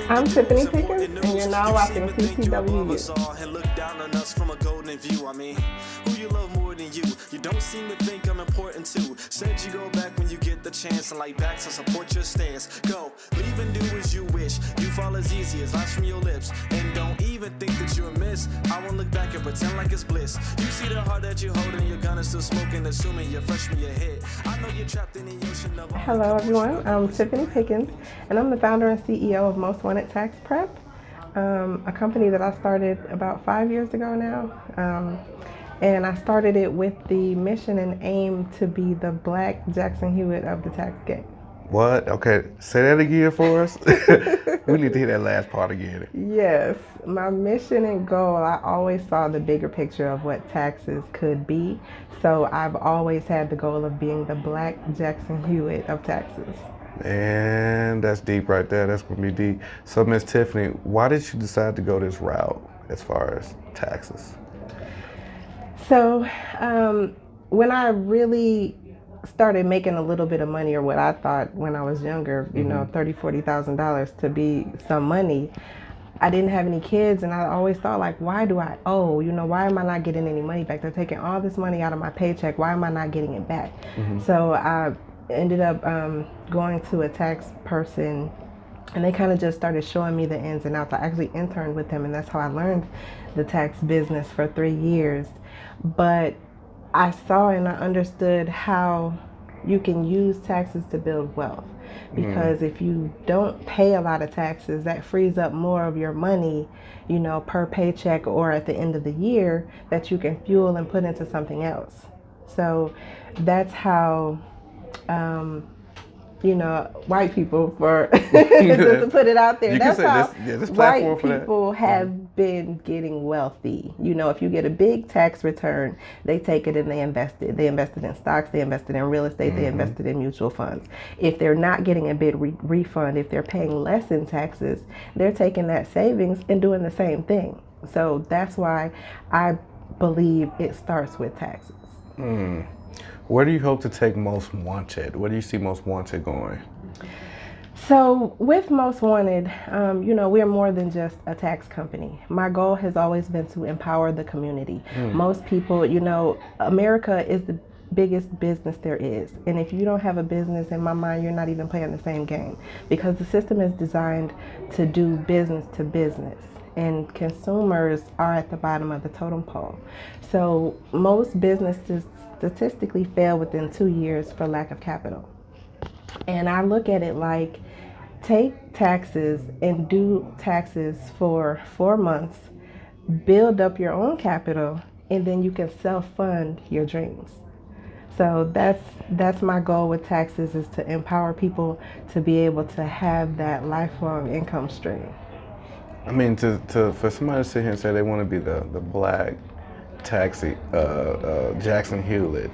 I'm Tiffany Pickens, and you're now watching TTWU. And look down on us from a golden view. I mean, who you love more than you? You don't seem to think I'm important too. Said you go back when you get the chance, and like back to support your stance. Go, leave and do as you wish. You fall as easy as lines from your lips, and don't even think that you're a miss. I won't look back and pretend like it's bliss. You see the heart that you're holding, your gun is still smoking, assuming you're fresh from your head. I know you're trapped in the ocean of. Hello, everyone. I'm Tiffany Pickens, and I'm the founder and CEO of Most Wanted Tax Prep, a company that I started about 5 years ago now. And I started it with the mission and aim to be the Black Jackson Hewitt of the tax game. What? Okay, say that again for us. We need to hear that last part again. Yes, my mission and goal, I always saw the bigger picture of what taxes could be. So I've always had the goal of being the Black Jackson Hewitt of taxes. And that's deep right there. That's going to be deep. So, Miss Tiffany, why did you decide to go this route as far as taxes? So when I really started making a little bit of money, or what I thought when I was younger, you know, $30,000, $40,000 to be some money, I didn't have any kids, and I always thought, like, why do I owe? You know, why am I not getting any money back? They're taking all this money out of my paycheck. Why am I not getting it back? So I ended up going to a tax person, and they kind of just started showing me the ins and outs. I actually interned with them, and that's how I learned the tax business for 3 years. But I saw and I understood how you can use taxes to build wealth. Because if you don't pay a lot of taxes, that frees up more of your money, you know, per paycheck or at the end of the year, that you can fuel and put into something else. So that's how you know, white people, for just to put it out there, You that's can say how this white platform for that. people have been getting wealthy. You know, if you get a big tax return, they take it and they invest it. They invested in stocks, they invested in real estate, they invested in mutual funds. If they're not getting a big refund, if they're paying less in taxes, they're taking that savings and doing the same thing. So that's why I believe it starts with taxes. Where do you hope to take Most Wanted? Where do you see Most Wanted going? So with Most Wanted, you know, we're more than just a tax company. My goal has always been to empower the community. Most people, you know, America is the biggest business there is. And if you don't have a business, in my mind, you're not even playing the same game, because the system is designed to do business to business. And consumers are at the bottom of the totem pole. So most businesses statistically fail within 2 years for lack of capital. And I look at it like, take taxes and do taxes for 4 months, build up your own capital, and then you can self-fund your dreams. So that's my goal with taxes, is to empower people to be able to have that lifelong income stream. I mean, for somebody to sit here and say they want to be the Black Taxi Jackson Hewlett,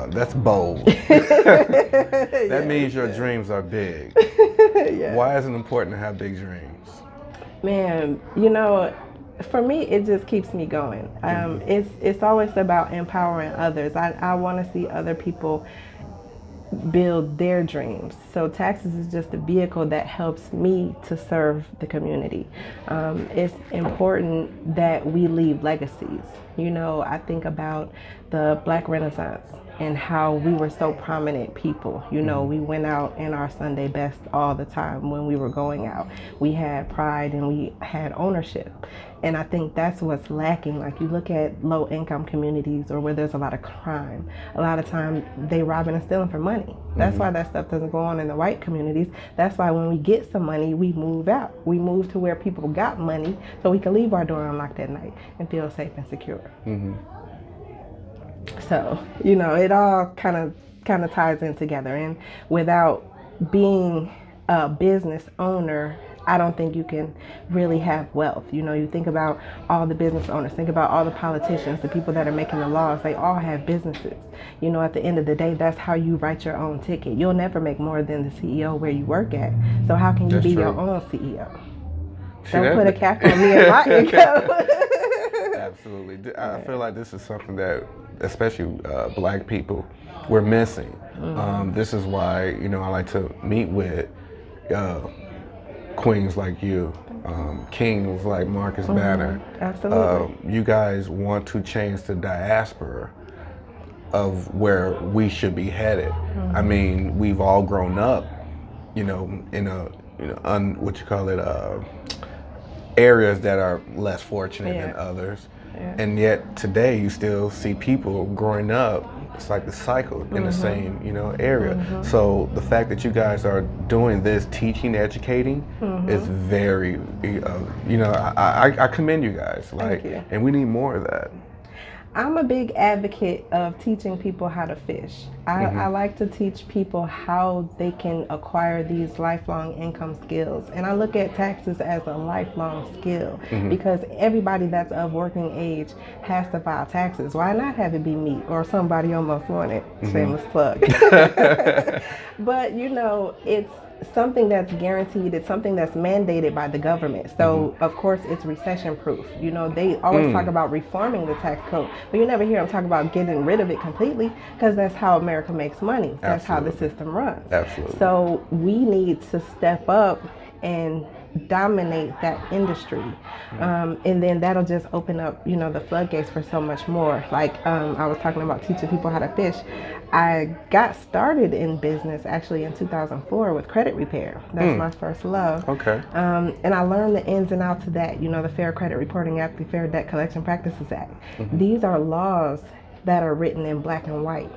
that's bold. That means your dreams are big. Why is it important to have big dreams? Man, you know, for me, it just keeps me going. It's always about empowering others. I want to see other people build their dreams. So taxes is just a vehicle that helps me to serve the community. It's important that we leave legacies. You know, I think about the Black Renaissance and how we were so prominent people. You know, we went out in our Sunday best all the time when we were going out. We had pride and we had ownership. And I think that's what's lacking. Like, you look at low income communities or where there's a lot of crime, a lot of times they robbing and stealing for money. That's why that stuff doesn't go on in the white communities. That's why when we get some money, we move out. We move to where people got money so we can leave our door unlocked at night and feel safe and secure. So, you know, it all kind of ties in together. And without being a business owner, I don't think you can really have wealth. You know, you think about all the business owners, think about all the politicians, the people that are making the laws, they all have businesses. You know, at the end of the day, that's how you write your own ticket. You'll never make more than the CEO where you work at. So how can you That's be true. your own CEO? See, Don't that- put a cap on me and my income. Absolutely. I feel like this is something that, especially Black people, we're missing. This is why, you know, I like to meet with queens like you, kings like Marcus Banner. Absolutely. You guys want to change the diaspora of where we should be headed. I mean, we've all grown up, in a, what you call it, areas that are less fortunate than others. And yet today you still see people growing up, it's like the cycle in the same, area. So the fact that you guys are doing this, teaching, educating, is very, I commend you guys. Thank you. And we need more of that. I'm a big advocate of teaching people how to fish. I like to teach people how they can acquire these lifelong income skills. And I look at taxes as a lifelong skill because everybody that's of working age has to file taxes. Why not have it be me or somebody almost wanted? Shameless plug. But it's something that's guaranteed. It's something that's mandated by the government. So of course it's recession proof. They always talk about reforming the tax code, but you never hear them talk about getting rid of it completely, because that's how America makes money. That's how the system runs. Absolutely. So we need to step up and dominate that industry, and then that'll just open up the floodgates for so much more. Like I was talking about teaching people how to fish. I got started in business actually in 2004 with credit repair. That's my first love. Okay. And I learned the ins and outs of that, the Fair Credit Reporting Act, the Fair Debt Collection Practices Act. These are laws that are written in black and white.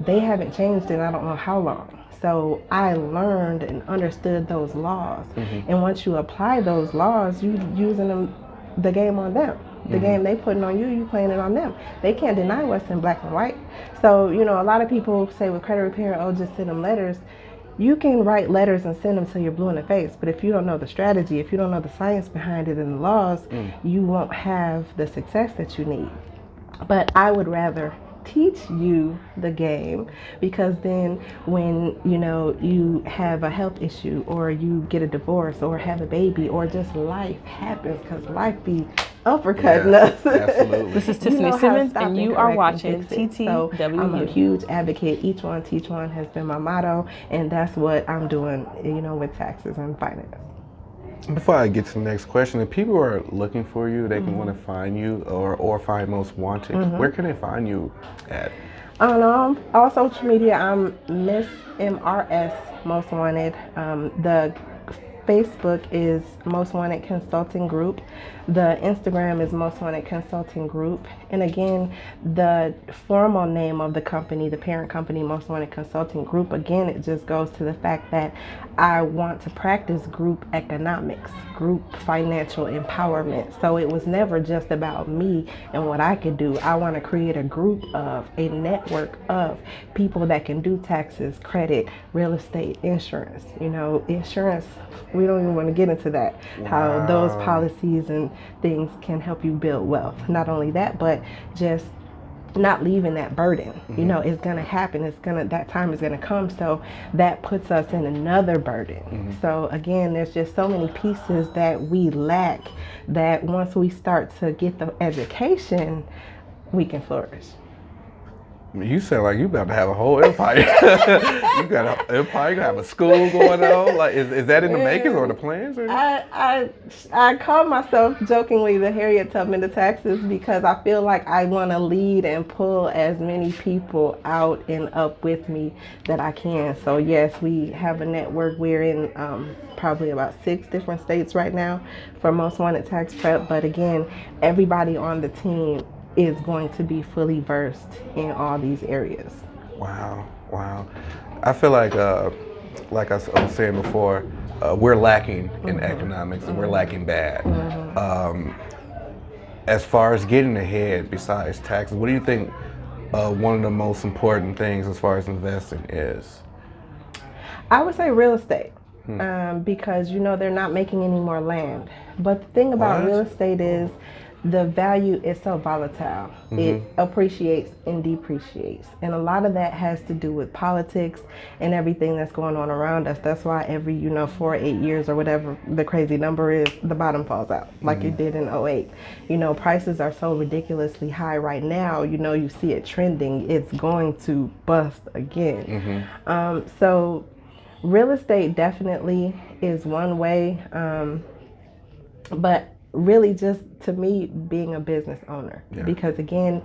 They haven't changed in I don't know how long. So I learned and understood those laws. And once you apply those laws, you using the game on them. The game they putting on you, you playing it on them. They can't deny what's in black and white. So, a lot of people say with credit repair, oh, just send them letters. You can write letters and send them till you're blue in the face. But if you don't know the strategy, if you don't know the science behind it and the laws, you won't have the success that you need. But I would rather teach you the game, because then when you have a health issue or you get a divorce or have a baby or just life happens, because life be uppercutting us. Absolutely. This is Tiffany Simmons, and you are watching TTW. So I'm a huge advocate. Each one, teach one has been my motto, and that's what I'm doing, with taxes and finance. Before I get to the next question, if people are looking for you, they can want to find you or find Most Wanted. Where can they find you at? On all social media, I'm Miss MRS Most Wanted. The Facebook is Most Wanted Consulting Group. The Instagram is Most Wanted Consulting Group. And again, the formal name of the company, the parent company, Most Wanted Consulting Group, again, it just goes to the fact that I want to practice group economics, group financial empowerment. So it was never just about me and what I could do. I want to create a group of, a network of people that can do taxes, credit, real estate, insurance. Insurance, we don't even want to get into that, how those policies and things can help you build wealth. Not only that, but just not leaving that burden. It's going to happen. That time is going to come. So that puts us in another burden. So again, there's just so many pieces that we lack, that once we start to get the education, we can flourish. You sound like you about to have a whole empire. You got an empire. You have a school going on. Like, is that in the makings or the plans? Or I call myself jokingly the Harriet Tubman to taxes, because I feel like I want to lead and pull as many people out and up with me that I can. So yes, we have a network. We're in probably about 6 different states right now for Most Wanted Tax Prep. But again, everybody on the team is going to be fully versed in all these areas. Wow. I feel like I was saying before, we're lacking in economics, and we're lacking bad. As far as getting ahead, besides taxes, what do you think one of the most important things as far as investing is? I would say real estate, because they're not making any more land. But the thing about real estate is the value is so volatile. It appreciates and depreciates. And a lot of that has to do with politics and everything that's going on around us. That's why every, 4 or 8 years or whatever the crazy number is, the bottom falls out like it did in 2008. Prices are so ridiculously high right now. You see it trending. It's going to bust again. So real estate definitely is one way, but really just to me being a business owner, because again,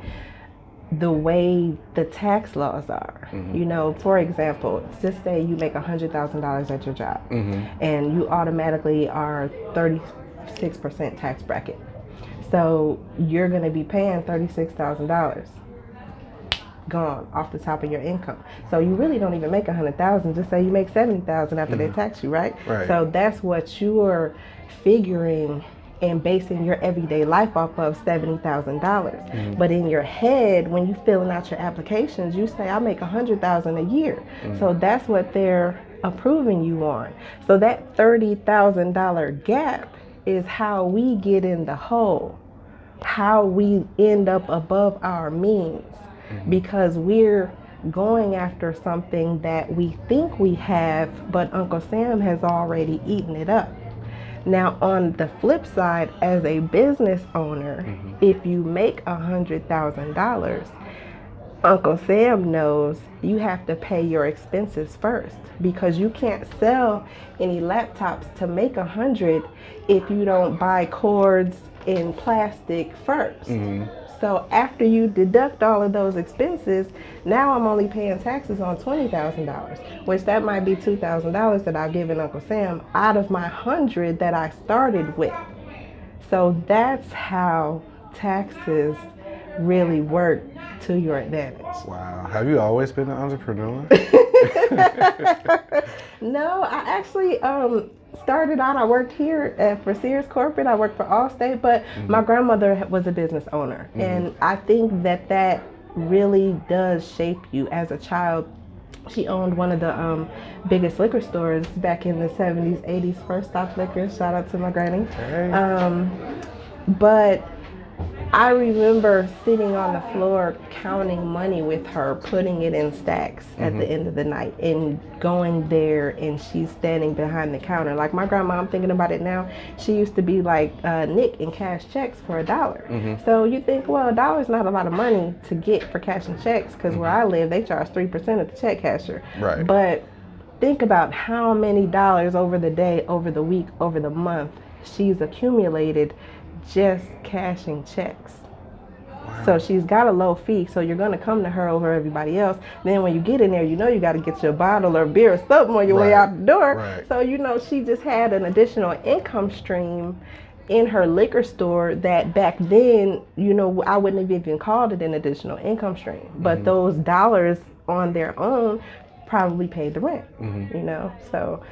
the way the tax laws are, you know, for example, just say you make $100,000 at your job and you automatically are 36% tax bracket. So you're going to be paying $36,000 gone off the top of your income. So you really don't even make $100,000. Just say you make $70,000 after they tax you, right? So that's what you're figuring and basing your everyday life off of, $70,000. But in your head, when you filling out your applications, you say I make $100,000 a year. So that's what they're approving you on. So that $30,000 gap is how we get in the hole, how we end up above our means, because we're going after something that we think we have, but Uncle Sam has already eaten it up. Now, on the flip side, as a business owner, if you make $100,000, Uncle Sam knows you have to pay your expenses first, because you can't sell any laptops to make $100 if you don't buy cords in plastic first. So after you deduct all of those expenses, now I'm only paying taxes on $20,000, which that might be $2,000 that I've given Uncle Sam out of my $100 that I started with. So that's how taxes really work to your advantage. Wow. Have you always been an entrepreneur? No, I actually started out, I worked here for Sears Corporate. I worked for Allstate, but my grandmother was a business owner. And I think that really does shape you as a child. She owned one of the biggest liquor stores back in the 70s, 80s, First Stop Liquor. Shout out to my granny. But I remember sitting on the floor counting money with her, putting it in stacks at the end of the night, and going there and she's standing behind the counter. Like my grandma, I'm thinking about it now, she used to be like Nick in cash checks for $1. So you think, well, $1 is not a lot of money to get for cashing checks, because where I live, they charge 3% at the check casher. But think about how many dollars over the day, over the week, over the month she's accumulated just cashing checks. So she's got a low fee, so you're going to come to her over everybody else. Then when you get in there, you know you got to get your bottle or beer or something on your way out the door. So you know she just had an additional income stream in her liquor store that back then, you know, I wouldn't have even called it an additional income stream. But those dollars on their own probably paid the rent, you know. So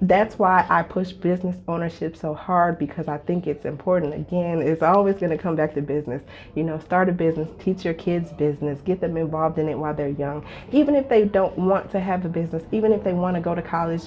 that's why I push business ownership so hard, because I think it's important. Again, it's always going to come back to business. You know, start a business, teach your kids business, get them involved in it while they're young. Even if they don't want to have a business, even if they want to go to college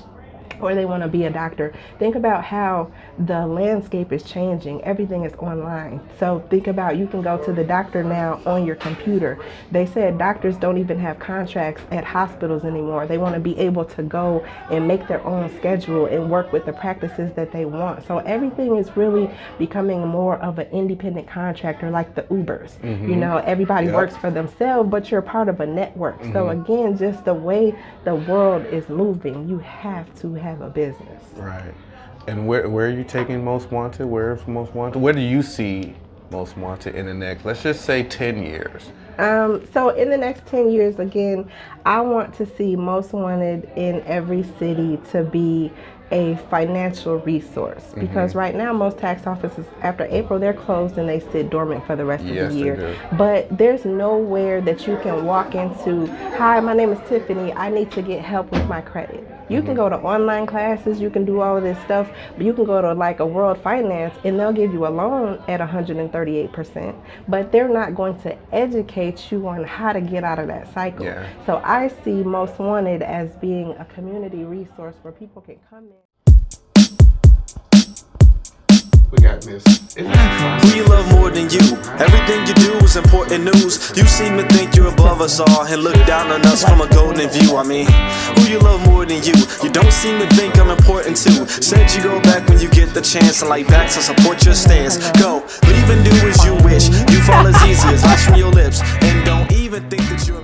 or they want to be a doctor, think about how the landscape is changing. Everything is online. So think about, you can go to the doctor now on your computer. They said doctors don't even have contracts at hospitals anymore. They want to be able to go and make their own schedule and work with the practices that they want. So everything is really becoming more of an independent contractor, like the Ubers. You know, everybody works for themselves, but you're part of a network. So again, just the way the world is moving, you have to have a business. Right. And where are you taking Most Wanted? Where is Most Wanted? Where do you see Most Wanted in the next, let's just say 10 years? So in the next 10 years, again, I want to see Most Wanted in every city to be a financial resource, because right now most tax offices after April, they're closed and they sit dormant for the rest of the year. But there's nowhere that you can walk into, hi, my name is Tiffany, I need to get help with my credit. You can go to online classes, you can do all of this stuff, but you can go to like a World Finance and they'll give you a loan at 138%, but they're not going to educate you on how to get out of that cycle. So I see Most Wanted as being a community resource where people can come in. We got this. Who you love more than you? Everything you do is important news. You seem to think you're above us all and look down on us from a golden view. I mean, who you love more than you? You don't seem to think I'm important too. Said you go back when you get the chance, and like back to support your stance. Go, leave and do as you wish. You fall as easy as ice from your lips, and don't even think that you're